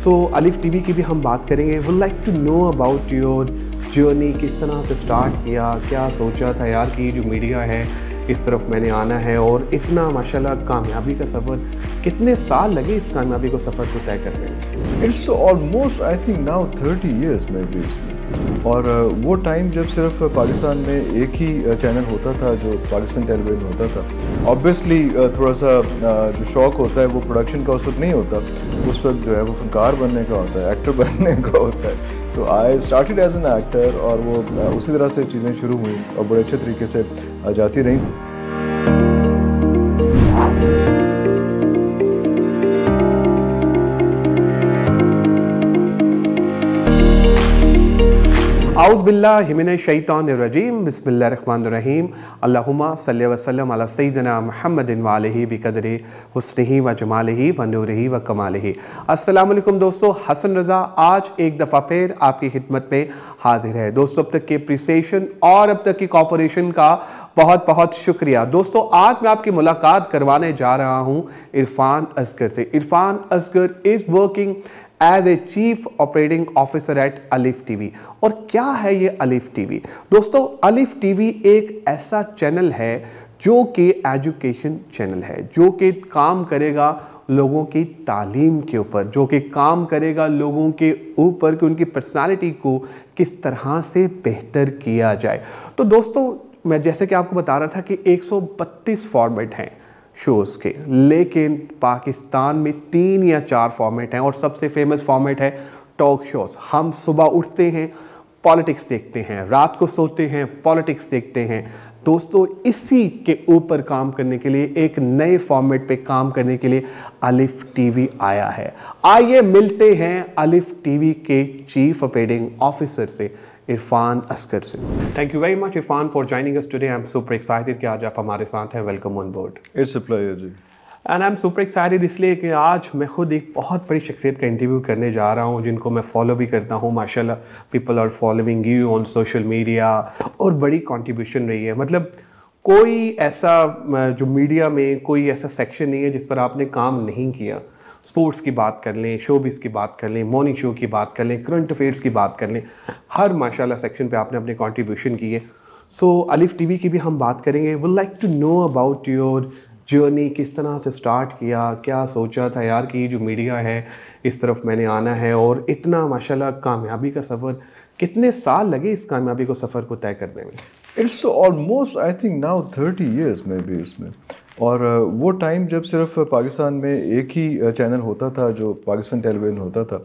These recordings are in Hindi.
अलिफ टीवी की भी हम बात करेंगे। Would like to know about your journey, किस तरह से स्टार्ट किया, क्या सोचा था यार कि जो मीडिया है इस तरफ मैंने आना है, और इतना माशाल्लाह कामयाबी का सफ़र, कितने साल लगे इस कामयाबी को सफ़र को तय करने में? It's almost I think now 30 years में भी उसमें। और वो टाइम जब सिर्फ पाकिस्तान में एक ही चैनल होता था जो पाकिस्तान टेलीविजन होता था। ऑब्वियसली थोड़ा सा जो शौक़ होता है वो प्रोडक्शन का उस वक्त नहीं होता, उस वक्त जो है वो फनकार बनने का होता है, एक्टर बनने का होता है। तो I started as an actor और वो उसी तरह से चीज़ें शुरू हुई और बड़े अच्छे तरीके से जाती रहीं। आउज़ बिल्लाहि मिनश शैतानिर रजीम, बिस्मिल्लाहिर रहमानिर रहीम, अल्लाहुम्मा सल्लि व सल्लिम अला सय्यिदिना मुहम्मदिन व आलिहि बिक़दरि हुस्निही व जमालिही व नूरिही व कमालिही। अस्सलाम वालेकुम दोस्तों, हसन रज़ा आज एक दफ़ा फिर आपकी खिदमत में हाजिर है। दोस्तों अब तक के अप्रिसिएशन और अब तक की कोऑपरेशन का बहुत बहुत शुक्रिया। दोस्तों आज मैं आपकी मुलाकात करवाने जा रहा हूँ इरफान असगर से। Irfan Asghar is working as a chief operating officer at Alif TV. और क्या है ये अलिफ टीवी? दोस्तों अलिफ टीवी एक ऐसा चैनल है जो कि एजुकेशन चैनल है, जो कि काम करेगा लोगों की तालीम के ऊपर, जो कि काम करेगा लोगों के ऊपर कि उनकी पर्सनालिटी को किस तरह से बेहतर किया जाए। तो दोस्तों मैं जैसे कि आपको बता रहा था कि 132 फॉर्मेट हैं शोज़ के, लेकिन पाकिस्तान में 3 या 4 फॉर्मेट हैं और सबसे फेमस फॉर्मेट है टॉक शोज़। हम सुबह उठते हैं पॉलिटिक्स देखते हैं, रात को सोते हैं पॉलिटिक्स देखते हैं। दोस्तों इसी के ऊपर काम करने के लिए, एक नए फॉर्मेट पे काम करने के लिए अलिफ टीवी आया है। आइए मिलते हैं अलिफ टीवी के चीफ ऑपरेटिंग ऑफिसर से, इरफान असगर से। Thank you very much Irfan for joining us today. I am super excited कि आज आप हमारे साथ हैं। Welcome on board. It's a pleasure जी। And I am super excited इसलिए कि आज मैं खुद एक बहुत बड़ी शख्सियत का इंटरव्यू करने जा रहा हूँ, जिनको मैं फॉलो भी करता हूँ। माशाल्लाह people are following you on social media और बड़ी कंट्रीब्यूशन रही है। मतलब कोई ऐसा जो मीडिया में कोई ऐसा सेक्शन नहीं है जिस पर आपने काम नहीं किया। स्पोर्ट्स की बात कर लें, शोबिस की बात कर लें, मॉर्निंग शो की बात कर लें, करंट अफेयर्स की बात कर लें, हर माशाल्लाह सेक्शन पे आपने अपने कंट्रीब्यूशन की है। सो अलिफ टीवी की भी हम बात करेंगे। Would like to know about your journey, किस तरह से स्टार्ट किया, क्या सोचा था यार कि जो मीडिया है इस तरफ मैंने आना है, और इतना माशाल्लाह कामयाबी का सफ़र, कितने साल लगे इस कामयाबी को सफ़र को तय करने में? It's almost I think now 30 years में भी उसमें। और वो टाइम जब सिर्फ पाकिस्तान में एक ही चैनल होता था जो पाकिस्तान टेलीविजन होता था,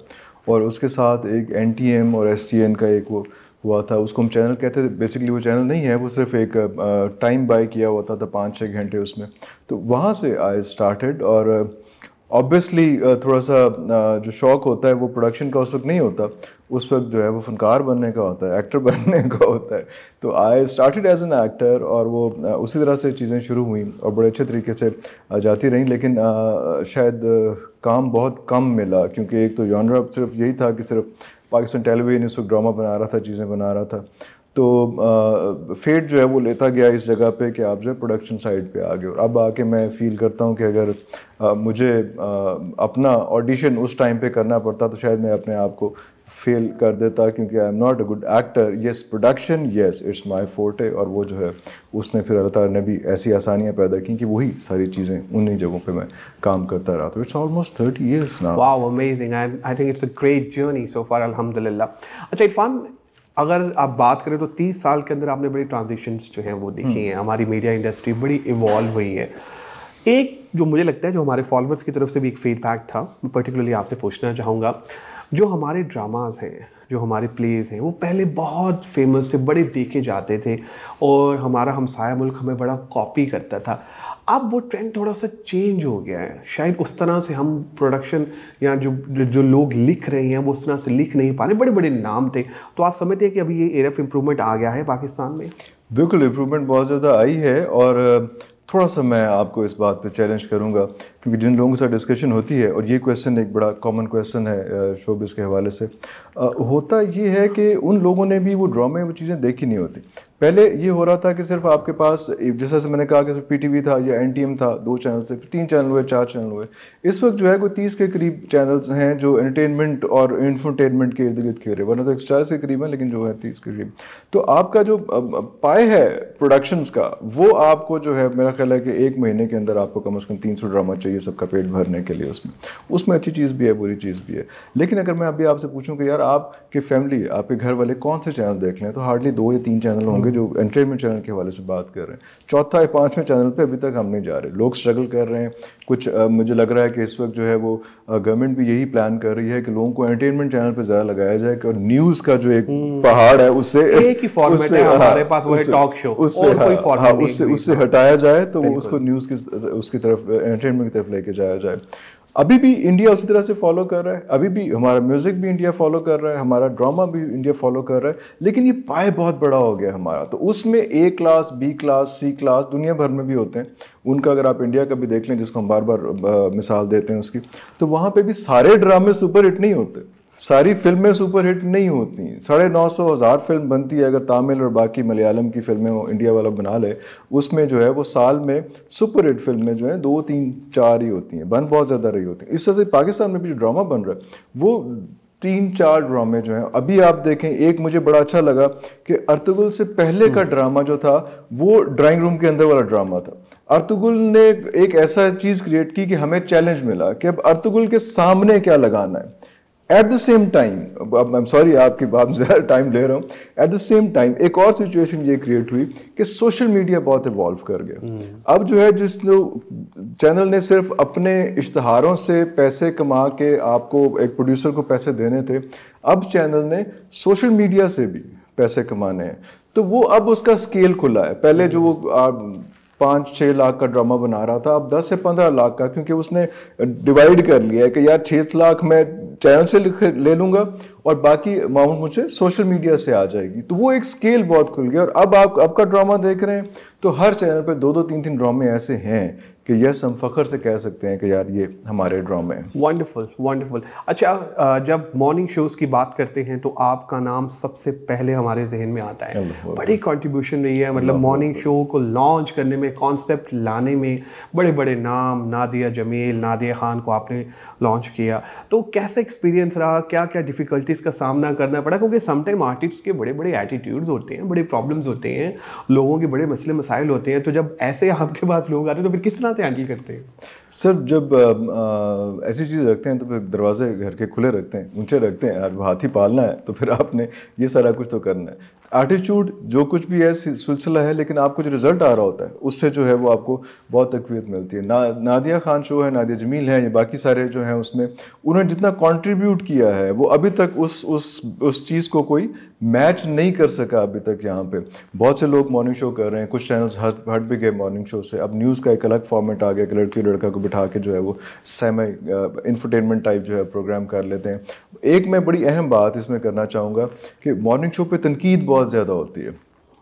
और उसके साथ एक NTM और STN का एक वो हुआ था, उसको हम चैनल कहते थे। बेसिकली वो चैनल नहीं है, वो सिर्फ एक टाइम बाय किया होता था 5-6 घंटे उसमें। तो वहाँ से आई स्टार्टेड। और ऑब्वियसली थोड़ा सा जो शौक़ होता है वो प्रोडक्शन का उस वक्त नहीं होता, उस वक्त जो है वो फनकार बनने का होता है, एक्टर बनने का होता है। तो I started as an actor और वो उसी तरह से चीज़ें शुरू हुई और बड़े अच्छे तरीके से जाती रहीं। लेकिन शायद काम बहुत कम मिला, क्योंकि एक तो जॉनरा सिर्फ यही था कि सिर्फ पाकिस्तान टेलीविजन इस वक्त ड्रामा बना रहा था, चीज़ें बना रहा था। तो फेट जो है वो लेता गया इस जगह पे कि आप जो है प्रोडक्शन साइड पे आ गए। और अब आके मैं फ़ील करता हूँ कि अगर मुझे अपना ऑडिशन उस टाइम पे करना पड़ता तो शायद मैं अपने आप को फेल कर देता, क्योंकि I am not a good actor. Yes production, yes it's my forte. और वो जो है उसने फिर अल्लाह ताला ने भी ऐसी आसानियाँ पैदा की कि वही सारी चीज़ें उन्हीं जगहों पे मैं काम करता रहा। तो it's almost 30 years now. Wow amazing, I think it's a great journey so far, अल्हम्दुलिल्लाह। अच्छा इरफान, अगर आप बात करें तो 30 साल के अंदर आपने बड़ी ट्रांजिशंस जो हैं वो देखी हैं। हमारी मीडिया इंडस्ट्री बड़ी इवॉल्व हुई है। एक जो मुझे लगता है जो हमारे फॉलोअर्स की तरफ से भी एक फीडबैक था, मैं पर्टिकुलरली आपसे पूछना चाहूँगा, जो हमारे ड्रामाज हैं, जो हमारे प्लेज़ हैं, वो पहले बहुत फेमस थे, बड़े देखे जाते थे और हमारा हमसाया मुल्क हमें बड़ा कॉपी करता था। अब वो ट्रेंड थोड़ा सा चेंज हो गया है। शायद उस तरह से हम प्रोडक्शन या जो लोग लिख रहे हैं वो उस तरह से लिख नहीं पा रहे। बड़े बड़े नाम थे। तो आप समझते हैं कि अभी ये एयर ऑफ इम्प्रूवमेंट आ गया है पाकिस्तान में? बिल्कुल इम्प्रूवमेंट बहुत ज़्यादा आई है। और थोड़ा सा मैं आपको इस बात पे चैलेंज करूँगा क्योंकि जिन लोगों के साथ डिस्कशन होती है, और ये क्वेश्चन एक बड़ा कॉमन क्वेश्चन है शोबिस के हवाले से, होता ये है कि उन लोगों ने भी वो ड्रामे वो चीज़ें देखी नहीं होती। पहले ये हो रहा था कि सिर्फ आपके पास, जैसे मैंने कहा कि सिर्फ पीटीवी था या एनटीएम था, 2 चैनल से 3 चैनल हुए, 4 चैनल हुए। इस वक्त जो है कोई 30 के करीब चैनल्स हैं जो एंटरटेनमेंट और इंफोटेनमेंट के इर्द गिर्द खेल रहे हैं, वरना तो 140 के करीब है, लेकिन जो है 30 के करीब। तो आपका जो पाए है प्रोडक्शंस का, वो आपको जो है मेरा ख्याल है कि 1 महीने के अंदर आपको कम से कम 300 ड्रामा चाहिए सबका पेट भरने के लिए। उसमें अच्छी चीज़ भी है, बुरी चीज़ भी है। लेकिन अगर मैं अभी आपसे पूछूं कि यार आपके फैमिली, आपके घर वाले कौन से चैनल देख लें, तो हार्डली 2 या 3 चैनल होंगे जो एंटरटेनमेंट चैनल के हवाले से बात कर रहे हैं। 4था या 5वें चैनल पे अभी तक हम नहीं जा रहे। लोग स्ट्रगल कर रहे हैं कुछ। मुझे लग रहा है कि इस वक्त जो है वो गवर्नमेंट भी यही प्लान कर रही है कि लोगों को एंटरटेनमेंट चैनल पे ज़्यादा लगाया जाए, और न्यूज़ का जो एक पहाड़ है उससे एक ही फॉर्मेट है हमारे पास, वो है टॉक शो, और कोई फॉर्मेट नहीं, उससे हटाया जाए, तो वो उसको न्यूज़ की उसकी तरफ, एंटरटेनमेंट की तरफ लेके जाया जाए। अभी भी इंडिया उसी तरह से फॉलो कर रहा है, अभी भी हमारा म्यूजिक भी इंडिया फॉलो कर रहा है, हमारा ड्रामा भी इंडिया फॉलो कर रहा है, लेकिन ये पाए बहुत बड़ा हो गया हमारा। तो उसमें ए क्लास, बी क्लास, सी क्लास दुनिया भर में भी होते हैं उनका। अगर आप इंडिया का भी देख लें, जिसको हम बार बार मिसाल देते हैं उसकी, तो वहाँ पे भी सारे ड्रामे सुपर हिट नहीं होते, सारी फिल्में सुपर हिट नहीं होती। 950,000 फिल्म बनती है अगर तामिल और बाकी मलयालम की फिल्में वो इंडिया वाला बना ले, उसमें जो है वो साल में सुपर हिट फिल्में जो हैं 2, 3, 4 ही होती हैं, बन बहुत ज़्यादा रही होती हैं। इस तरह से पाकिस्तान में भी जो ड्रामा बन रहा है वो 3-4 ड्रामे जो हैं, अभी आप देखें, एक मुझे बड़ा अच्छा लगा कि अर्तुगरुल से पहले का ड्रामा जो था वो ड्राइंग रूम के अंदर वाला ड्रामा था। अर्तुगरुल ने एक ऐसा चीज़ क्रिएट की कि हमें चैलेंज मिला कि अब अर्तुगरुल के सामने क्या लगाना है। At the same time, I am sorry आपकी बात ज़्यादा टाइम ले रहा हूँ, एट द सेम टाइम एक और सिचुएशन ये क्रिएट हुई कि सोशल मीडिया बहुत इवॉल्व कर गया। अब जो है जिस चैनल ने सिर्फ अपने इश्तहारों से पैसे कमा के आपको, एक प्रोड्यूसर को पैसे देने थे, अब चैनल ने सोशल मीडिया से भी पैसे कमाने हैं। तो वो अब उसका स्केल खुला है। पहले जो वो 5-6 लाख का ड्रामा बना रहा था, अब 10 से 15 लाख का, क्योंकि उसने डिवाइड कर लिया है कि यार 6 लाख मैं चैनल से ले लूंगा और बाकी अमाउंट मुझे सोशल मीडिया से आ जाएगी। तो वो एक स्केल बहुत खुल गया। और अब आप आपका ड्रामा देख रहे हैं तो हर चैनल पे 2-2, 3-3 ड्रामे ऐसे हैं कि यस, हम फख्र से कह सकते हैं कि यार ये हमारे ड्रामे हैं। Wonderful, wonderful. अच्छा, जब मॉर्निंग शोज़ की बात करते हैं तो आपका नाम सबसे पहले हमारे जहन में आता है। बड़ी कंट्रीब्यूशन रही है, मतलब मॉर्निंग शो को लॉन्च करने में, कॉन्सेप्ट लाने में बड़े बड़े नाम, नादिया जमील, नादिया खान को आपने लॉन्च किया। तो कैसा एक्सपीरियंस रहा, क्या क्या डिफ़िकल्टीज़ का सामना करना पड़ा? क्योंकि समटाइम आर्टिस्ट के बड़े बड़े एटीट्यूड्स होते हैं, बड़े प्रॉब्लम्स होते हैं, लोगों के बड़े मसले मसाइल होते हैं। तो जब ऐसे आपके पास लोग आते हैं तो फिर किस तरह से हैंडल करते हैं? सर, जब ऐसी चीज़ रखते हैं तो फिर दरवाजे घर के खुले रखते हैं, ऊंचे रखते हैं। यार हाथी पालना है तो फिर आपने ये सारा कुछ तो करना है। एटीट्यूड जो कुछ भी है सिलसिला है, लेकिन आपको जो रिजल्ट आ रहा होता है उससे जो है वो आपको बहुत तकवीत मिलती है। नादिया खान शो है, नादिया जमील है, ये बाकी सारे जो हैं उसमें उन्होंने जितना कंट्रीब्यूट किया है वो अभी तक उस चीज़ को कोई मैच नहीं कर सका अभी तक। यहाँ पे बहुत से लोग मॉर्निंग शो कर रहे हैं, कुछ चैनल्स हट भी गए मॉर्निंग शो से। अब न्यूज़ का एक अलग फॉर्मेट आ गया कि लड़की लड़का को बिठा के जो है वो सेमी इंफरटेनमेंट टाइप जो है प्रोग्राम कर लेते हैं। एक मैं बड़ी अहम बात इसमें करना चाहूँगा कि मॉर्निंग शो पे तनकीद बहुत ज़्यादा होती है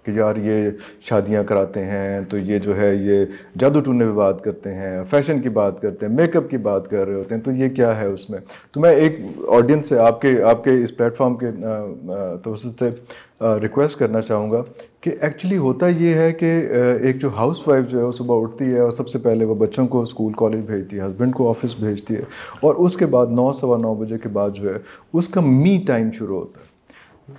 कि यार ये शादियां कराते हैं तो ये जो है ये जादू टूने पे बात करते हैं, फैशन की बात करते हैं, मेकअप की बात कर रहे होते हैं, तो ये क्या है उसमें। तो मैं एक ऑडियंस से आपके इस प्लेटफॉर्म के तवज्जुह से रिक्वेस्ट करना चाहूँगा कि एक्चुअली होता ये है कि एक जो हाउस वाइफ जो है वो सुबह उठती है और सबसे पहले वो बच्चों को स्कूल कॉलेज भेजती है, हस्बैंड को ऑफिस भेजती है, और उसके बाद 9, सवा 9 बजे के बाद जो है उसका मी टाइम शुरू होता है।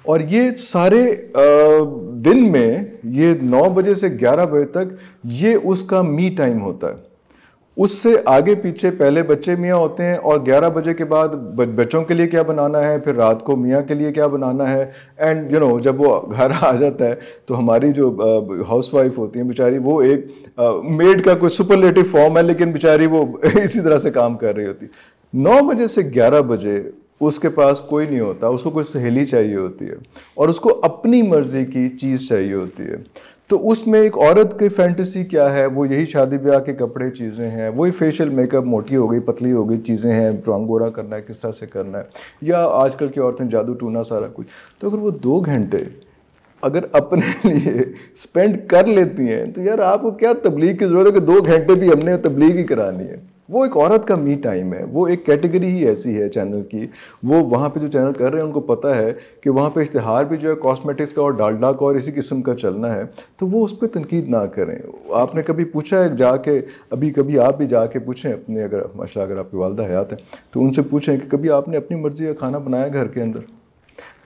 और ये सारे दिन में ये 9 बजे से 11 बजे तक ये उसका मी टाइम होता है। उससे आगे पीछे पहले बच्चे मियाँ होते हैं और 11 बजे के बाद बच्चों के लिए क्या बनाना है, फिर रात को मियाँ के लिए क्या बनाना है। एंड जब वो घर आ जाता है तो हमारी जो हाउस वाइफ होती हैं बेचारी, वो एक मेड का कोई सुपरलेटिव फॉर्म है, लेकिन बेचारी वो इसी तरह से काम कर रही होती है। 9 बजे से 11 बजे उसके पास कोई नहीं होता, उसको कोई सहेली चाहिए होती है और उसको अपनी मर्जी की चीज़ चाहिए होती है। तो उसमें एक औरत की फैंटेसी क्या है, वो यही शादी ब्याह के कपड़े चीज़ें हैं, वही फेशियल मेकअप, मोटी हो गई पतली हो गई चीज़ें हैं, रंग गोरा करना है किस तरह से करना है, या आजकल की औरतें जादू टूना सारा कुछ। तो अगर वो 2 घंटे अगर अपने लिए स्पेंड कर लेती हैं तो यार आपको क्या तबलीग की ज़रूरत है कि 2 घंटे भी हमने तबलीग ही करानी है। वो एक औरत का मी टाइम है, वो एक कैटेगरी ही ऐसी है चैनल की। वो वहाँ पे जो चैनल कर रहे हैं उनको पता है कि वहाँ पे इश्तिहार भी जो है कॉस्मेटिक्स का और डालडा का और इसी किस्म का चलना है, तो वो उस पर तनकीद ना करें। आपने कभी पूछा है जाके, अभी कभी आप भी जाके पूछें अपने, अगर माशाल्लाह अगर आपकी वालदा हयात है तो उनसे पूछें कि कभी आपने अपनी मर्ज़ी का खाना बनाया घर के अंदर?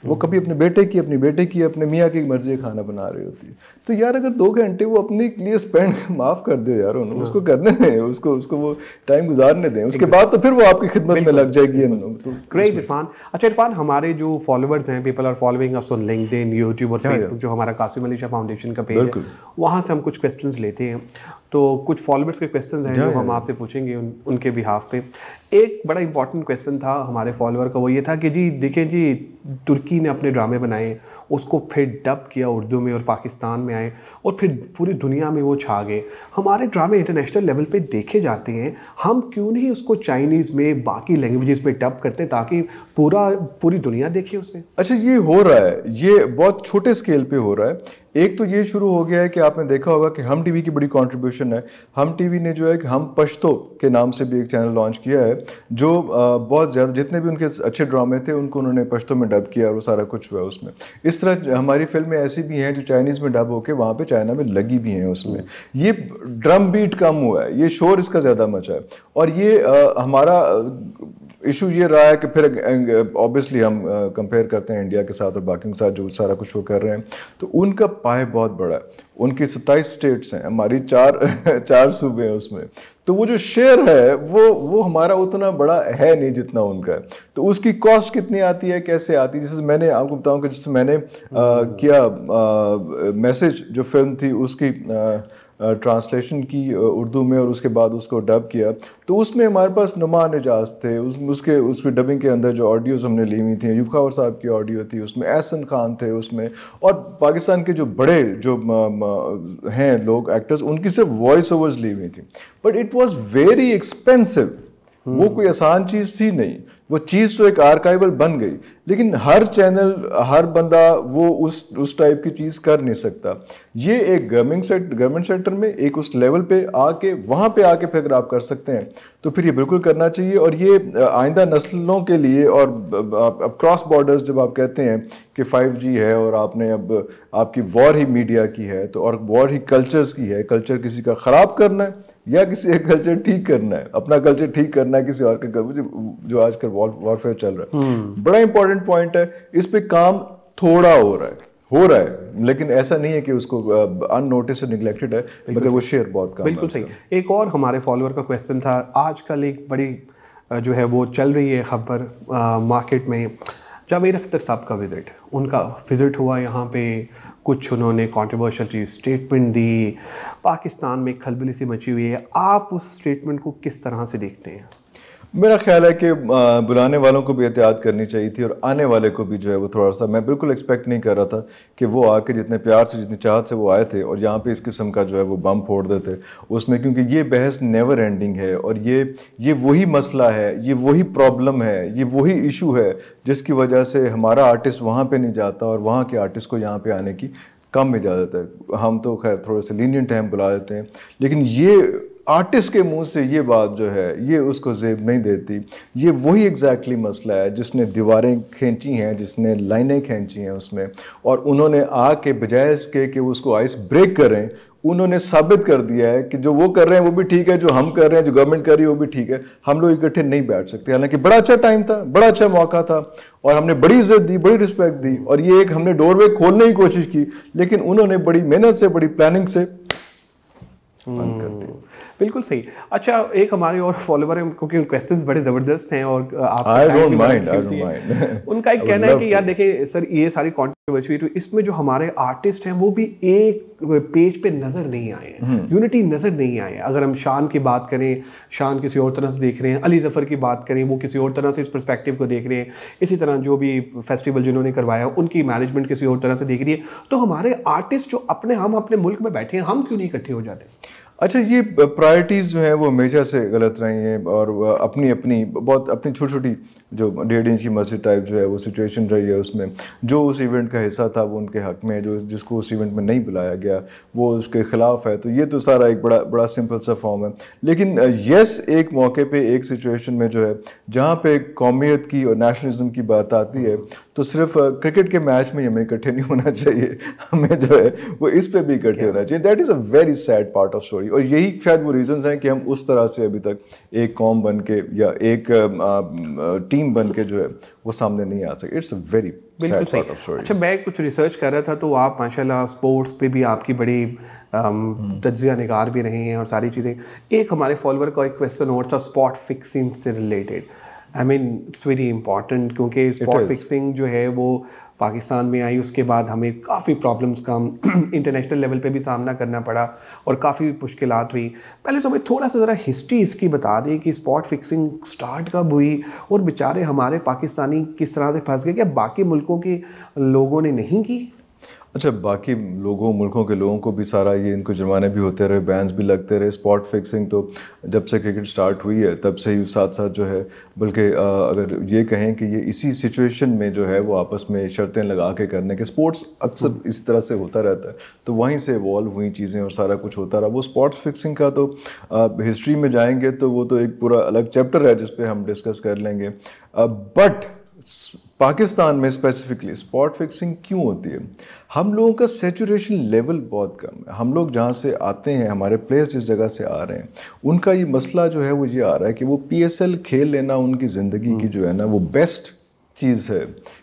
वो कभी अपने बेटे की, अपनी बेटे की, अपने मियाँ की मर्जी का खाना बना रही होती है। तो यार अगर 2 घंटे वो अपने लिए स्पेंड माफ़ कर दो यार, उन्हें उसको करने दें, उसको वो टाइम गुजारने दें, उसके बाद तो फिर वो आपकी खिदमत में लग जाएगी। तो ग्रेट इरफान। अच्छा इरफान, हमारे जो फॉलोअर्स हैं, people are following us on LinkedIn, YouTube और फेसबुक, जो हमारा कासिम अली शाह फाउंडेशन का पेज है, वहाँ से हम कुछ क्वेश्चंस लेते हैं। तो कुछ फॉलोअर्स के क्वेश्चंस हैं जो हम आपसे पूछेंगे उनके बिहाफ पे। एक बड़ा इंपॉर्टेंट क्वेश्चन था हमारे फॉलोअर का, वो ये था कि जी देखें जी, तुर्की ने अपने ड्रामे बनाए, उसको फिर डब किया उर्दू में और पाकिस्तान में आए और फिर पूरी दुनिया में वो छा गए। हमारे ड्रामे इंटरनेशनल लेवल पे देखे जाते हैं, हम क्यों नहीं उसको चाइनीज़ में, बाकी लैंग्वेजेस में डब करते ताकि पूरी दुनिया देखे उसे? अच्छा, ये हो रहा है, ये बहुत छोटे स्केल पे हो रहा है। एक तो ये शुरू हो गया है कि आपने देखा होगा कि हम टीवी की बड़ी कंट्रीब्यूशन है। हम टीवी ने जो है कि हम पश्तो के नाम से भी एक चैनल लॉन्च किया है, जो बहुत ज़्यादा जितने भी उनके अच्छे ड्रामे थे उनको उन्होंने पश्तो में डब किया और वो सारा कुछ हुआ उसमें। इस तरह हमारी फिल्में ऐसी भी हैं जो चाइनीज़ में डब होकर वहाँ पे चाइना में लगी भी हैं उसमें। ये ड्रम बीट कम हुआ है, ये शोर इसका ज़्यादा मचा है। और ये हमारा इशू ये रहा है कि फिर ऑब्वियसली हम कंपेयर करते हैं इंडिया के साथ और बाकी के साथ जो सारा कुछ वो कर रहे हैं, तो उनका पाए बहुत बड़ा है। उनकी 27 स्टेट्स हैं, हमारी 4 सूबे हैं उसमें, तो वो जो शेयर है वो हमारा उतना बड़ा है नहीं जितना उनका है। तो उसकी कॉस्ट कितनी आती है, कैसे आती है? जैसे मैंने आपको बताऊं कि जिससे मैंने किया मैसेज जो फिल्म थी उसकी ट्रांसलेशन की उर्दू में और उसके बाद उसको डब किया, तो उसमें हमारे पास नुमान एजाज थे, उसमें डबिंग के अंदर जो ऑडियोज़ हमने ली हुई थी, अयूब खावर साहब की ऑडियो थी, उसमें एहसन खान थे उसमें, और पाकिस्तान के जो बड़े जो हैं लोग एक्टर्स, उनकी सिर्फ वॉइस ओवर्स ली हुई थी। But it was very expensive, वो कोई आसान चीज़ थी नहीं। वो चीज़ तो एक आर्काइवल बन गई, लेकिन हर चैनल, हर बंदा वो उस टाइप की चीज़ कर नहीं सकता। ये एक गवर्नमेंट सेक्टर में एक उस लेवल पे आके, वहाँ पे आके फिर अगर आप कर सकते हैं तो फिर ये बिल्कुल करना चाहिए। और ये आइंदा नस्लों के लिए, और अब क्रॉस बॉर्डर्स जब आप कहते हैं कि 5G है और आपने अब आपकी वॉर ही मीडिया की है, तो और वॉर ही कल्चर्स की है, कल्चर किसी का ख़राब करना है या किसी एक कल्चर ठीक करना है, अपना कल्चर ठीक करना है किसी और के जो आजकल वॉरफेयर चल रहा है। बड़ा इंपॉर्टेंट पॉइंट है, इस पे काम थोड़ा हो रहा है, लेकिन ऐसा नहीं है कि उसको अननोटिस निगलेक्टेड है, मगर वो शेयर बहुत कम है। बिल्कुल सही। एक और हमारे फॉलोअर का क्वेश्चन था, आजकल एक बड़ी जो है वो चल रही है खबर मार्केट में, जावेद अख्तर साहब का उनका विज़िट हुआ यहाँ पे, कुछ उन्होंने कंट्रोवर्शियल चीज़ स्टेटमेंट दी, पाकिस्तान में खलबली सी मची हुई है। आप उस स्टेटमेंट को किस तरह से देखते हैं? मेरा ख्याल है कि बुलाने वालों को भी एहतियात करनी चाहिए थी और आने वाले को भी जो है वो थोड़ा सा, मैं बिल्कुल एक्सपेक्ट नहीं कर रहा था कि वो आके जितने प्यार से, जितनी चाहत से वो आए थे और यहाँ पे इस किस्म का जो है वो बम फोड़ देते उसमें, क्योंकि ये बहस नेवर एंडिंग है और ये वही मसला है, ये वही प्रॉब्लम है, ये वही इशू है जिसकी वजह से हमारा आर्टिस्ट वहाँ पर नहीं जाता और वहाँ के आर्टिस्ट को यहाँ पर आने की कम इजाज़त है। हम तो खैर थोड़े से लीनियंट हैं, हम बुला देते हैं, लेकिन ये आर्टिस्ट के मुंह से ये बात जो है ये उसको ज़ेब नहीं देती। ये वही एग्जैक्टली मसला है जिसने दीवारें खींची हैं, जिसने लाइनें खींची हैं उसमें, और उन्होंने आके बजाय इसके कि उसको आइस ब्रेक करें, उन्होंने साबित कर दिया है कि जो वो कर रहे हैं वो भी ठीक है, जो हम कर रहे हैं, जो गवर्नमेंट कर रही है वो भी ठीक है, हम लोग इकट्ठे नहीं बैठ सकते। हालांकि बड़ा अच्छा टाइम था, बड़ा अच्छा मौका था और हमने बड़ी इज्जत दी, बड़ी रिस्पेक्ट दी और ये एक हमने डोरवे खोलने की कोशिश की, लेकिन उन्होंने बड़ी मेहनत से, बड़ी प्लानिंग से बंद कर दी। बिल्कुल सही। अच्छा, एक हमारे और फॉलोवर हैं, क्योंकि क्वेश्चंस बड़े ज़बरदस्त हैं और आप I don't mind. उनका एक कहना है कि यार देखिए सर, ये सारी कंट्रोवर्सी तो इसमें जो हमारे आर्टिस्ट हैं वो भी एक पेज पे नज़र नहीं आए हैं, यूनिटी नज़र नहीं आए। अगर हम शान की बात करें, शान किसी और तरह से देख रहे हैं, अली ज़फ़र की बात करें, वो किसी और तरह से इस पर्सपेक्टिव को देख रहे हैं, इसी तरह जो भी फेस्टिवल जिन्होंने करवाया उनकी मैनेजमेंट किसी और तरह से देख रही है। तो हमारे आर्टिस्ट जो हम अपने मुल्क में बैठे हैं, हम क्यों नहीं इकट्ठे हो जाते? अच्छा, ये प्रायोरिटीज़ जो हैं वो हमेशा से गलत रही हैं, और अपनी अपनी बहुत अपनी छोटी छोटी जो 1.5 इंच की मस्जिद टाइप जो है वो सिचुएशन रही है। उसमें जो उस इवेंट का हिस्सा था वो उनके हक़ में है, जो जिसको उस इवेंट में नहीं बुलाया गया वो उसके ख़िलाफ़ है। तो ये तो सारा एक बड़ा बड़ा सिंपल सा फॉर्म है। लेकिन यस, एक मौके पे एक सिचुएशन में जो है जहाँ पे कौमियत की और नेशनलिज्म की बात आती है, तो सिर्फ क्रिकेट के मैच में हमें इकट्ठे नहीं होना चाहिए, हमें जो है वो इस पे भी इकट्ठे होना चाहिए। That is a very sad part of story. और यही शायद वो रीजंस हैं कि हम उस तरह से अभी तक एक कौम बन के या एक टीम बन के जो है वो सामने नहीं आ सके। इट्स अ वेरी बिल्कुल सैड सही। Part of story. अच्छा, मैं कुछ रिसर्च कर रहा था तो आप माशाल्लाह स्पोर्ट्स पे भी आपकी बड़ी तज्जिया निगार भी रही हैं और सारी चीज़ें। एक हमारे फॉलोअर का एक क्वेश्चन और था स्पॉट फिक्सिंग से related. I mean it's very important, क्योंकि स्पॉट फिक्सिंग जो है वो पाकिस्तान में आई, उसके बाद हमें काफ़ी प्रॉब्लम्स का इंटरनेशनल लेवल पे भी सामना करना पड़ा और काफ़ी मुश्किलात हुई। पहले तो हमें थोड़ा सा ज़रा हिस्ट्री इसकी बता दें कि स्पॉट फिक्सिंग स्टार्ट कब हुई और बेचारे हमारे पाकिस्तानी किस तरह से फंस गए, क्या बाकी मुल्कों के लोगों ने नहीं की? अच्छा, बाकी लोगों मुल्कों के लोगों को भी सारा ये इनको जुर्माने भी होते रहे, बैन्स भी लगते रहे। स्पॉट फिक्सिंग तो जब से क्रिकेट स्टार्ट हुई है तब से ही साथ साथ जो है, बल्कि अगर ये कहें कि ये इसी सिचुएशन में जो है वो आपस में शर्तें लगा के करने के, स्पोर्ट्स अक्सर इस तरह से होता रहता है, तो वहीं से इवॉल्व हुई चीज़ें और सारा कुछ होता रहा। वो स्पॉट फिक्सिंग का तो हिस्ट्री में जाएंगे तो वो तो एक पूरा अलग चैप्टर है जिस पे हम डिस्कस कर लेंगे। बट पाकिस्तान में स्पेसिफिकली स्पॉट फिक्सिंग क्यों होती है? हम लोगों का सैचुरेशन लेवल बहुत कम है। हम लोग जहाँ से आते हैं, हमारे प्लेयर्स जिस जगह से आ रहे हैं, उनका ये मसला जो है वो ये आ रहा है कि वो PSL खेल लेना उनकी ज़िंदगी की जो है ना वो बेस्ट चीज़ है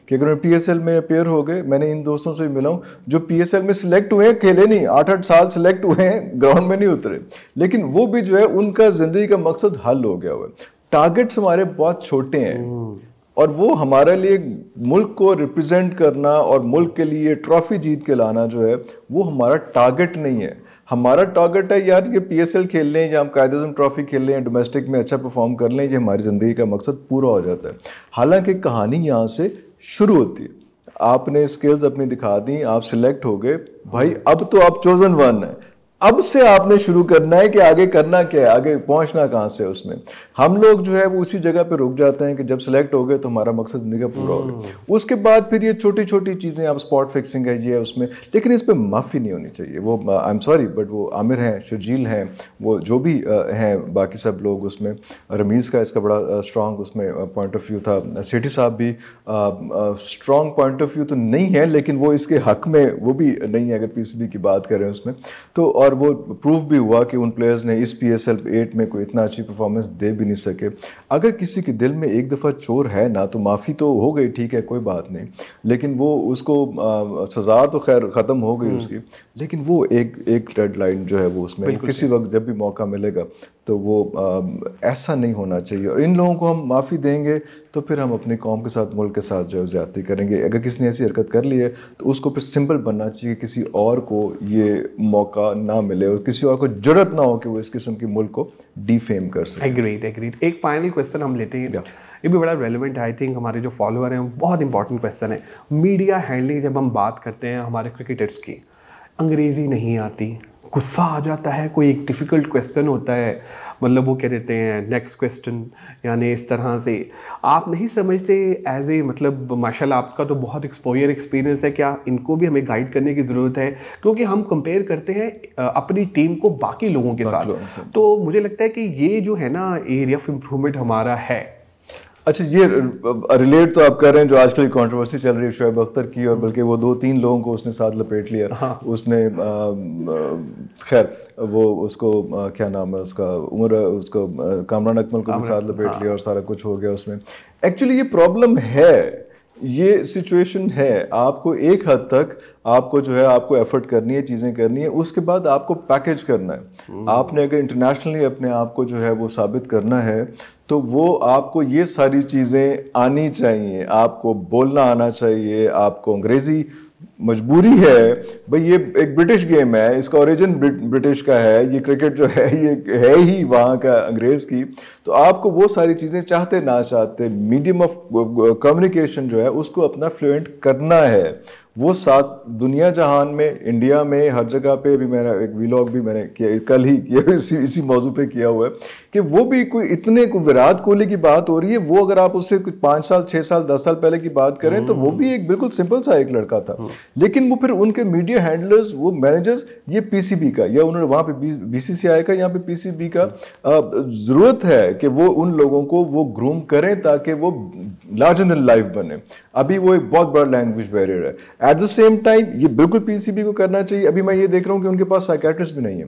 कि अगर PSL में अपेयर हो गए। मैंने इन दोस्तों से मिला हूँ जो PSL में सिलेक्ट हुए हैं, खेले नहीं, 8-8 साल सिलेक्ट हुए हैं, ग्राउंड में नहीं उतरे, लेकिन वो भी जो है उनका ज़िंदगी का मकसद हल हो गया हुआ है। टारगेट्स हमारे बहुत छोटे हैं और वो हमारे लिए मुल्क को रिप्रेजेंट करना और मुल्क के लिए ट्रॉफी जीत के लाना जो है वो हमारा टारगेट नहीं है। हमारा टारगेट है यार ये PSL खेल लें या हम कायदे-ए-आज़म ट्रॉफी खेल लें, डोमेस्टिक में अच्छा परफॉर्म कर लें, ये हमारी ज़िंदगी का मकसद पूरा हो जाता है। हालांकि कहानी यहाँ से शुरू होती है। आपने स्किल्स अपनी दिखा दी, आप सिलेक्ट हो गए, भाई अब तो आप चोजन वन है। अब से आपने शुरू करना है कि आगे करना क्या है, आगे पहुंचना कहाँ से। उसमें हम लोग जो है वो उसी जगह पे रुक जाते हैं कि जब सिलेक्ट हो गए तो हमारा मकसद जिंदगी का पूरा हो गया। उसके बाद फिर ये छोटी छोटी चीज़ें, आप स्पॉट फिक्सिंग है ये है उसमें, लेकिन इस पर माफ़ी नहीं होनी चाहिए। वो आई एम सॉरी बट वो आमिर हैं, शर्जील हैं, वो जो भी हैं, बाकी सब लोग उसमें, रमीज़ का इसका बड़ा स्ट्रॉन्ग उसमें पॉइंट ऑफ व्यू था। सेठी साहब भी स्ट्रॉन्ग पॉइंट ऑफ व्यू तो नहीं है, लेकिन वो इसके हक में वो भी नहीं है अगर PCB की बात करें उसमें तो। और वो प्रूफ भी हुआ कि उन प्लेयर्स ने इस PSL 8 में कोई इतना अच्छी परफॉर्मेंस दे भी नहीं सके। अगर किसी के दिल में एक दफ़ा चोर है ना तो माफ़ी तो हो गई, ठीक है, कोई बात नहीं, लेकिन वो उसको सज़ा तो खैर ख़त्म हो गई उसकी, लेकिन वो एक डेडलाइन जो है वो उसमें किसी वक्त जब भी मौका मिलेगा तो वो ऐसा नहीं होना चाहिए। और इन लोगों को हम माफ़ी देंगे तो फिर हम अपनी कौम के साथ, मुल्क के साथ जो है ज़्यादती करेंगे। अगर किसी ने ऐसी हरकत कर ली है तो उसको फिर सिंपल बनना चाहिए, किसी और को ये मौका ना मिले और किसी और को जरूरत ना हो कि वो इस किस्म की मुल्क को डिफेम कर सके। एग्रीड। एक फाइनल क्वेश्चन हम लेते हैं, ये भी बड़ा रेलेवेंट है। आई थिंक हमारे जो फॉलोअर हैं बहुत इंपॉर्टेंट क्वेश्चन है। मीडिया हैंडलिंग, जब हम बात करते हैं हमारे क्रिकेटर्स की, अंग्रेज़ी नहीं आती, गुस्सा आ जाता है, कोई एक डिफ़िकल्ट क्वेश्चन होता है, मतलब वो कह देते हैं नेक्स्ट क्वेश्चन, यानी इस तरह से आप नहीं समझते एज ए, मतलब माशाल्लाह आपका तो बहुत एक्सपोजर एक्सपीरियंस है, क्या इनको भी हमें गाइड करने की ज़रूरत है? क्योंकि हम कंपेयर करते हैं अपनी टीम को बाकी लोगों के साथ, तो मुझे लगता है कि ये जो है ना एरिया ऑफ इम्प्रूवमेंट हमारा है। अच्छा, ये रिलेट तो आप कर रहे हैं जो आजकल कंट्रोवर्सी चल रही है शोएब अख्तर की, और बल्कि वो 2-3 लोगों को उसने साथ लपेट लिया। हाँ। उसने खैर वो उसको क्या नाम है उसका, उमर, उसको कामरान अकमल को भी साथ लपेट लिया और सारा कुछ हो गया उसमें। एक्चुअली ये प्रॉब्लम है, ये सिचुएशन है। आपको एक हद तक आपको जो है आपको एफर्ट करनी है, चीज़ें करनी है, उसके बाद आपको पैकेज करना है। आपने अगर इंटरनेशनली अपने आप को जो है वो साबित करना है तो वो आपको ये सारी चीज़ें आनी चाहिए, आपको बोलना आना चाहिए, आपको अंग्रेज़ी मजबूरी है। भाई ये एक ब्रिटिश गेम है, इसका ओरिजिन ब्रिटिश का है, ये क्रिकेट जो है ये है ही वहाँ का अंग्रेज़ की, तो आपको वो सारी चीज़ें चाहते ना चाहते मीडियम ऑफ कम्युनिकेशन जो है उसको अपना फ्लुएंट करना है। वो साथ दुनिया जहान में, इंडिया में, हर जगह पे भी मेरा एक व्लॉग भी मैंने किया, कल ही किया, इसी मौजू पे किया हुआ है कि वो भी कोई इतने विराट कोहली की बात हो रही है, वो अगर आप उससे कुछ 5 साल 6 साल 10 साल पहले की बात करें तो वो भी एक बिल्कुल सिंपल सा एक लड़का था, लेकिन वो फिर उनके मीडिया हैंडलर्स, वो मैनेजर्स, ये पीसीबी का या उन्होंने वहां पे बीसीसीआई का, यहाँ पे पीसीबी का जरूरत है कि वो उन लोगों को वो ग्रूम करें ताकि वो लार्जर देन लाइफ बने। अभी वो एक बहुत बड़ा लैंग्वेज बैरियर है। एट द सेम टाइम ये बिल्कुल पीसीबी को करना चाहिए। अभी मैं ये देख रहा हूँ कि उनके पास साइकेट्रिस्ट भी नहीं है,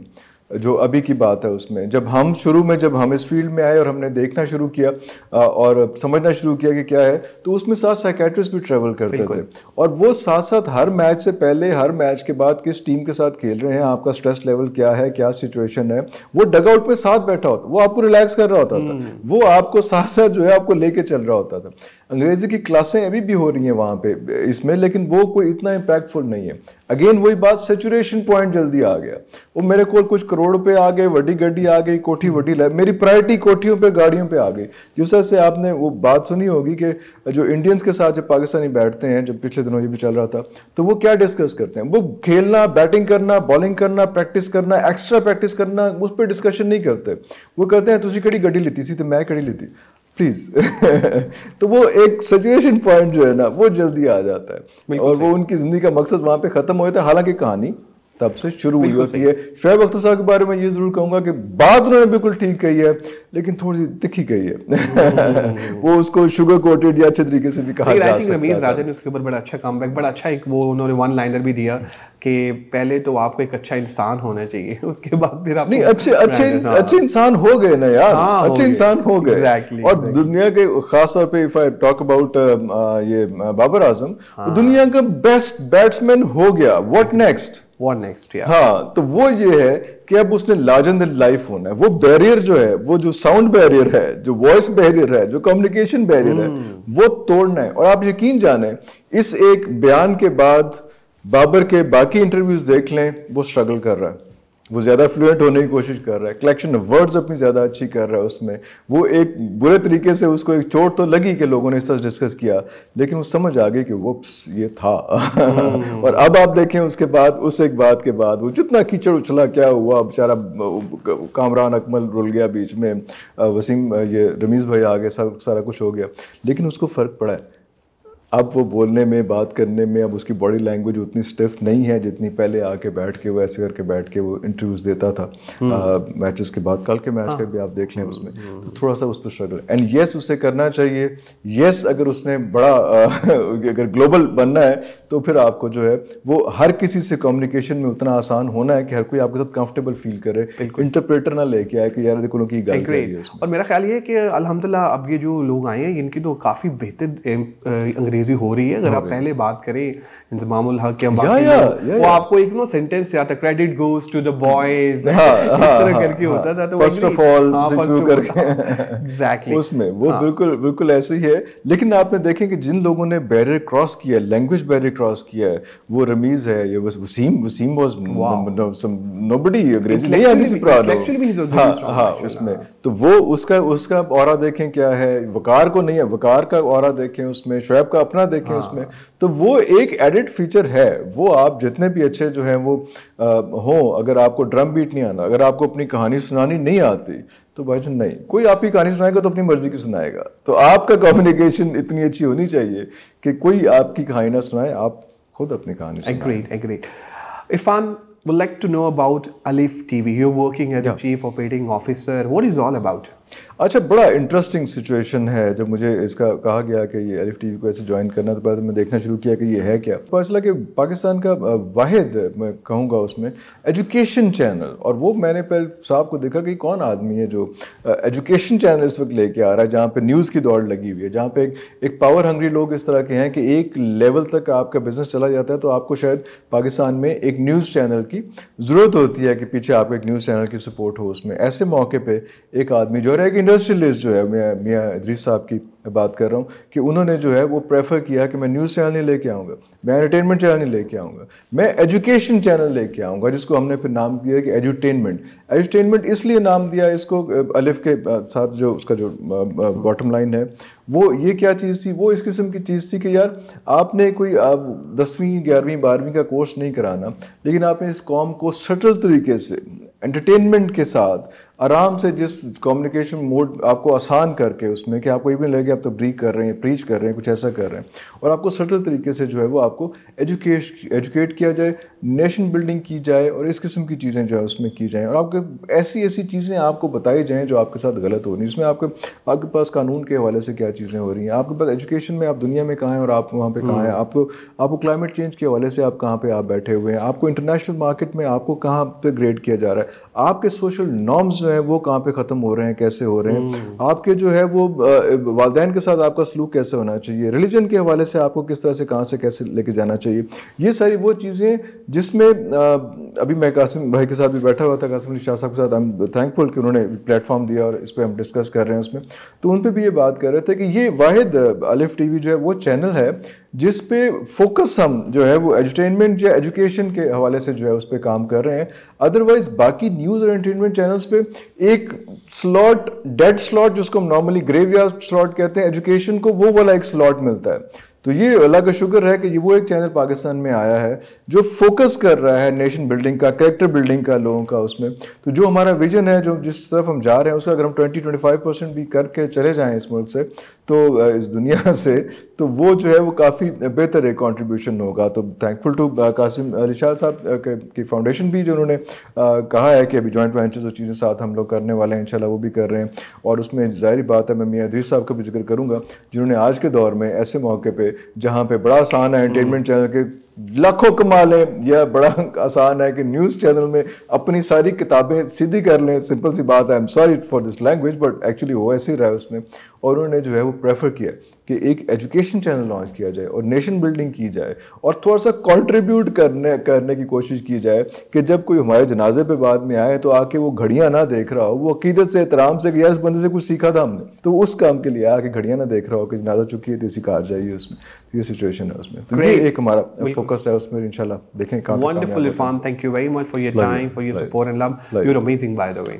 जो अभी की बात है उसमें। जब हम इस फील्ड में आए और हमने देखना शुरू किया और समझना शुरू किया कि क्या है, तो उसमें साथ साइकेट्रिस्ट भी ट्रेवल करते थे और वो साथ साथ हर मैच से पहले, हर मैच के बाद किस टीम के साथ खेल रहे हैं, आपका स्ट्रेस लेवल क्या है, क्या सिचुएशन है, वो डगआउट में साथ बैठा होता, वो आपको रिलैक्स कर रहा होता था, वो आपको साथ साथ जो है आपको लेके चल रहा होता था। अंग्रेजी की क्लासें अभी भी हो रही हैं वहाँ पे इसमें, लेकिन वो कोई इतना इम्पैक्टफुल नहीं है। अगेन वही बात, सेचुरेशन पॉइंट जल्दी आ गया। वो मेरे को कुछ करोड़ पे आ गए, वड्डी गड्डी आ गई, कोठी वड्डी मेरी प्रायोरिटी कोठियों पे, गाड़ियों पे आ गई। जिस तरह से आपने वो बात सुनी होगी कि जो इंडियंस के साथ जब पाकिस्तानी बैठते हैं, जब पिछले दिनों ये भी चल रहा था, तो वो क्या डिस्कस करते हैं, वो खेलना, बैटिंग करना, बॉलिंग करना, प्रैक्टिस करना, एक्स्ट्रा प्रैक्टिस करना, उस पर डिस्कशन नहीं करते। वो कहते हैं तुसी कड़ी गड्डी लीती सी तो मैं कड़ी लीती, प्लीज। तो वो एक सिचुएशन पॉइंट जो है ना, वो जल्दी आ जाता है और वो उनकी जिंदगी का मकसद वहां पे खत्म हो जाता है। हालांकि कहानी तब से शुरू हुई होती है। शोएब अख्तर साहब के बारे में ये जरूर कहूंगा कि बात उन्होंने बिल्कुल ठीक कही है, लेकिन थोड़ी सी तिखी कही है। वो उसको शुगर कोटेड या अच्छे तरीके से भी कहा जा सकता है। रमीज राजा ने उसके ऊपर बड़ा अच्छा कमबैक, बड़ा अच्छा एक वो उन्होंने वन लाइनर भी दिया कि पहले तो आपको एक अच्छा इंसान होना चाहिए, उसके बाद फिर आप नहीं अच्छे इंसान हो गए ना यार, अच्छे इंसान हो गए। और दुनिया के खासतौर पे इफ आई टॉक अबाउट ये बाबर आजम, दुनिया का बेस्ट बैट्समैन हो गया। What next? हाँ, तो वो ये है कि अब उसने लार्जर देन लाइफ होना है। वो बैरियर जो है, वो जो साउंड बैरियर है, जो वॉइस बैरियर है, जो कम्युनिकेशन बैरियर है, वो तोड़ना है। और आप यकीन जाने, इस एक बयान के बाद बाबर के बाकी इंटरव्यूज देख लें, वो स्ट्रगल कर रहा है, वो ज्यादा फ्लुएंट होने की कोशिश कर रहा है, कलेक्शन ऑफ वर्ड्स अपनी ज्यादा अच्छी कर रहा है उसमें। वो एक बुरे तरीके से उसको एक चोट तो लगी कि लोगों ने इस तरह डिस्कस किया, लेकिन वो समझ आ गई कि वुप्स ये था। और अब आप देखें उसके बाद, उस एक बात के बाद वो जितना कीचड़ उछला, क्या हुआ, बेचारा कामरान अकमल रुल गया बीच में, वसीम ये रमीज भाई आ गए, सारा कुछ हो गया, लेकिन उसको फर्क पड़ा है। अब वो बोलने में, बात करने में, अब उसकी बॉडी लैंग्वेज उतनी स्टिफ नहीं है जितनी पहले आके बैठ के वो ऐसे करके बैठ के वो इंटरव्यूज देता था मैचेस के बाद। कल के मैच का भी आप देख लें उसमें, तो थोड़ा सा उस पर स्ट्रगल। एंड यस, उसे करना चाहिए। यस, अगर उसने बड़ा अगर ग्लोबल बनना है तो फिर आपको जो है वो हर किसी से कम्युनिकेशन में उतना आसान होना है कि हर कोई आपके साथ कंफर्टेबल फील करे, इंटरप्रेटर ना लेके आए कि यार देखो की गल कर रही है। और मेरा ख्याल ये है कि अल्हम्दुलिल्लाह अब ये जो लोग आए हैं, इनकी तो काफ़ी बेहतर अंग्रेजी हो रही है। अगर आप पहले बात करें इंजमामुल हक या वो आपको एक नो सेंटेंस आता, credit goes to the boys, इस तरह करके होता था। तो फर्स्ट ऑफ ऑल शुरू करके एग्जैक्टली उसमें वो बिल्कुल ऐसे ही है। लेकिन आपने देखें कि जिन लोगों ने बैरियर क्रॉस किया, लैंग्वेज बैरियर क्रॉस किया है, वो रमीज है, ये वसीम वाज नोबडी अंग्रेजी नहीं आती सी प्राउड उसमें। तो वो उसका ऑरा देखें क्या है, वकार को नहीं है, वकार का ऑरा देखें उसमें, शोएब का अपना देखें उसमें। तो वो एक एडिड फीचर है। वो आप जितने भी अच्छे जो हैं वो हों, अगर आपको ड्रम बीट नहीं आना, अगर आपको अपनी कहानी सुनानी नहीं आती, तो भाईजान नहीं, कोई आपकी कहानी सुनाएगा तो अपनी मर्जी की सुनाएगा। तो आपका कम्युनिकेशन इतनी अच्छी होनी चाहिए कि कोई आपकी कहानी ना सुनाए, आप खुद अपनी कहानी सुनाएं। Agreed. Irfan, would like to know about Alif TV. You're working as a chief operating officer. What is all about? अच्छा, बड़ा इंटरेस्टिंग सिचुएशन है। जब मुझे इसका कहा गया कि ये अलिफ टीवी को ऐसे ज्वाइन करना, तो बाद मैं देखना शुरू किया कि ये है क्या। पता चला कि पाकिस्तान का वाहिद, मैं कहूँगा उसमें, एजुकेशन चैनल। और वो मैंने पहले साहब को देखा कि कौन आदमी है जो एजुकेशन चैनल इस वक्त लेके आ रहा है, जहाँ पे न्यूज़ की दौड़ लगी हुई है, जहाँ पे एक पावर हंग्री लोग इस तरह के हैं कि एक लेवल तक आपका बिजनेस चला जाता है तो आपको शायद पाकिस्तान में एक न्यूज़ चैनल की ज़रूरत होती है कि पीछे आपको एक न्यूज़ चैनल की सपोर्ट हो उसमें। ऐसे मौके पर एक आदमी जो है कि इंडस्ट्रियलिस्ट जो है मियां इदरीस साहब की बात कर रहा हूँ कि उन्होंने जो है वो प्रेफर किया कि मैं न्यूज़ चैनल नहीं लेके आऊँगा, मैं एंटरटेनमेंट चैनल नहीं लेके आऊँगा, मैं एजुकेशन चैनल लेके आऊँगा, जिसको हमने फिर नाम दिया कि एजुटेनमेंट इसलिए नाम दिया इसको अलिफ के साथ, जो उसका जो बॉटम लाइन है वो ये क्या चीज़ थी, वो इस किस्म की चीज़ थी कि यार आपने कोई 10वीं 11वीं 12वीं का कोर्स नहीं कराना, लेकिन आपने इस कौम को सटल तरीके से एंटरटेनमेंट के साथ आराम से जिस कम्युनिकेशन मोड आपको आसान करके उसमें कि आपको ये भी लगे आप तबलीग कर रहे हैं, प्रीच कर रहे हैं, कुछ ऐसा कर रहे हैं, और आपको सटल तरीके से जो है वो आपको एजुकेट किया जाए, नेशन बिल्डिंग की जाए और इस किस्म की चीज़ें जो है उसमें की जाएँ, और आपके ऐसी ऐसी चीज़ें आपको बताई जाएँ जो आपके साथ गलत हो रही हैं। इसमें आपके पास कानून के हवाले से क्या चीज़ें हो रही हैं, आपके पास एजुकेशन में आप दुनिया में कहाँ हैं और आप वहाँ पे कहाँ हैं, आपको क्लाइमेट चेंज के हवाले से आप कहाँ पे आप बैठे हुए हैं, आपको इंटरनेशनल मार्केट में आपको कहाँ पे ग्रेड किया जा रहा है, आपके सोशल नॉर्म्स जो है वो कहाँ पे ख़त्म हो रहे हैं, कैसे हो रहे हैं, आपके जो है वो वालिदैन के साथ आपका सलूक कैसे होना चाहिए, रिलीजन के हवाले से आपको किस तरह से कहाँ से कैसे लेके जाना चाहिए, ये सारी वो चीज़ें जिसमें अभी मैं कासिम भाई के साथ भी बैठा हुआ था, कासिम अली शाह साहब के साथ, आई एम थैंकफुल कि उन्होंने प्लेटफॉर्म दिया और इस पर हम डिस्कस कर रहे हैं उसमें, तो उन पर भी ये बात कर रहे थे कि ये वाहिद अलिफ टीवी जो है वो चैनल है जिस पे फोकस हम जो है वो एजुटेनमेंट या एजुकेशन के हवाले से जो है उस पर काम कर रहे हैं। अदरवाइज बाकी न्यूज़ और एंटरटेनमेंट चैनल्स पे एक स्लॉट, डेड स्लॉट जिसको हम नॉर्मली ग्रेवयार्ड स्लॉट कहते हैं, एजुकेशन को वो वाला एक स्लॉट मिलता है। तो ये अल्लाह का शुक्र है कि ये वो एक चैनल पाकिस्तान में आया है जो फोकस कर रहा है नेशन बिल्डिंग का, कैरेक्टर बिल्डिंग का लोगों का उसमें। तो जो हमारा विजन है, जो जिस तरफ हम जा रहे हैं, उसका अगर हम 20-25% भी करके चले जाएं इस मुल्क से, तो इस दुनिया से, तो वो जो है वो काफ़ी बेहतर एक कॉन्ट्रीब्यूशन होगा। तो थैंकफुल टू कासिम अली शाह साहब की फाउंडेशन भी, जो उन्होंने कहा है कि अभी जॉइंट वेंचर्स और चीज़ें साथ हम लोग करने वाले हैं, इंशाल्लाह वो भी कर रहे हैं। और उसमें ज़ाहिर बात है मैं मियां इदरीस साहब का भी जिक्र करूँगा, जिन्होंने आज के दौर में ऐसे मौके पे जहाँ पे बड़ा आसान है एंटरटेनमेंट चैनल के लाखों कमा लें, या बड़ा आसान है कि न्यूज़ चैनल में अपनी सारी किताबें सीधी कर लें, सिंपल सी बात है, I am sorry for this language but actually वो ऐसे ही रहा है उसमें। और उन्होंने जो है वो प्रेफर किया कि एक एजुकेशन चैनल लॉन्च किया जाए और नेशन बिल्डिंग की जाए और थोड़ा सा कंट्रीब्यूट करने की कोशिश की जाए कि जब कोई हमारे जनाजे पे बाद में आए तो आके वो घड़ियां ना देख रहा हो, वो अकीदत से, एहतराम से कि यार इस बंदे से कुछ सीखा था हमने, तो उस काम के लिए आके घड़ियां ना देख रहा हो कि जनाजा चुकी है तो इसी कार जाइए उसमें, ये सिचुएशन है उसमें। तो ये एक हमारा फोकस है उसमें, इंशाल्लाह देखें काम। Wonderful Irfan, thank you very much for your time, for your support and love. You're amazing by the way.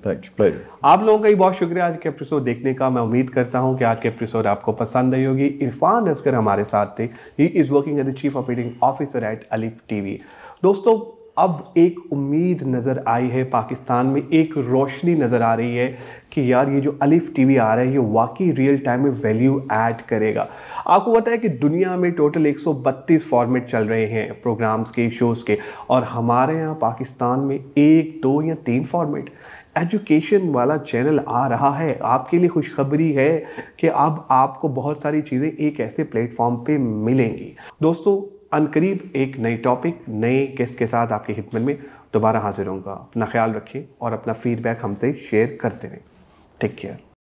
Thank you. आप लोगों का ही बहुत शुक्रिया आज के एपिसोड देखने का। मैं उम्मीद करता हूं कि आज के एपिसोड आपको पसंद आई होगी। इरफान असगर हमारे साथ थे। He is working as the chief operating officer at Alif TV. दोस्तों, अब एक उम्मीद नज़र आई है, पाकिस्तान में एक रोशनी नज़र आ रही है कि यार ये जो अलिफ टीवी आ रहा है ये वाकई रियल टाइम में वैल्यू ऐड करेगा। आपको पता है कि दुनिया में टोटल 132 फॉर्मेट चल रहे हैं प्रोग्राम्स के, शोज़ के, और हमारे यहाँ पाकिस्तान में 1, 2 या 3 फॉर्मेट एजुकेशन वाला चैनल आ रहा है। आपके लिए खुशखबरी है कि अब आपको बहुत सारी चीज़ें एक ऐसे प्लेटफॉर्म पे मिलेंगी। दोस्तों, अनकरीब एक नई टॉपिक, नए गेस्ट के साथ आपकी खिदमत में दोबारा हाजिर होऊंगा। अपना ख्याल रखिए और अपना फीडबैक हमसे शेयर करते रहें। Take care.